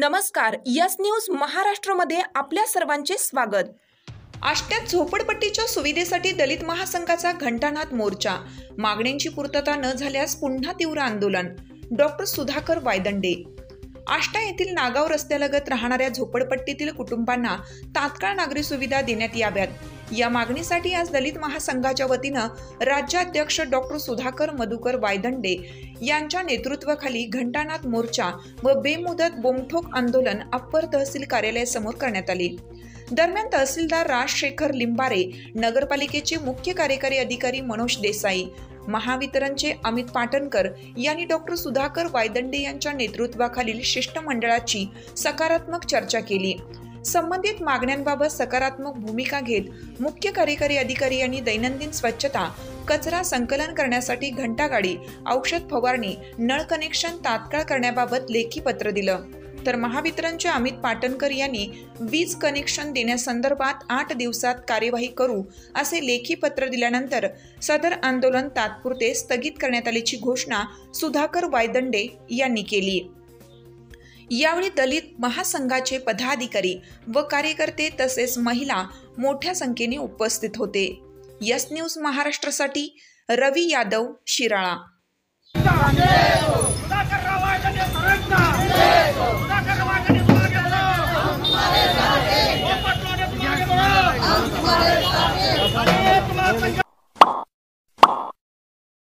नमस्कार, yes news महाराष्ट्रमध्ये आपल्या सर्वांचे स्वागत। आष्ट्यात झोपडपट्टीच्या सुविधेसाठी दलित महासंघाचा घंटानाद मोर्चा। मागण्यांची पूर्तता न झाल्यास पुन्हा तीव्र आंदोलन। डॉक्टर सुधाकर वायदंडे। आष्टा येथील नागाव रस्त्यालगत राहणाऱ्या झोपडपट्टीतील कुटुंबांना तात्काळ नागरी सुविधा देण्यात याव्यात या मागणीसाठी आज दलित महासंघाच्या वतीनं राज्याध्यक्ष डॉक्टर सुधाकर मधुकर वायदंडे यांच्या नेतृत्वाखाली घंटानाद मोर्चा व बेमुदत बोंबठोक आंदोलन अप्पर तहसील कार्यालयासमोर करण्यात आले। दरम्यान तहसीलदार राजशेखर लिंबारे, नगरपालिकेचे मुख्य कार्यकारी अधिकारी मनोज देसाई, महावितरणचे अमित पाटणकर यांनी डॉक्टर सुधाकर वायदंडे यांच्या नेतृत्वाखालील शिष्टमंडळाची सकारात्मक चर्चा केली। संबंधित मागण्यांबाबत सकारात्मक भूमिका घेत मुख्य कार्यकारी अधिकारी यांनी दैनंदिन स्वच्छता, कचरा संकलन करण्यासाठी घंटागाडी, औषध फवारणी, नळ कनेक्शन तात्काळ करण्याबाबत लेखी पत्र दिलं। तर महावितरणचे अमित पाटणकर यांनी वीज कनेक्शन देण्यासंदर्भात 8 दिवसात कार्यवाही करू असे लेखी पत्र दिल्यानंतर सदर आंदोलन तात्पुरते स्थगित करण्यात आल्याची घोषणा सुधाकर वायदंडे यांनी केली। यावेळी दलित महासंघाचे पदाधिकारी व कार्यकर्ते तसेच महिला मोठ्या संख्येने उपस्थित होते। यस न्यूज महाराष्ट्रासाठी रवी यादव, शिराळा।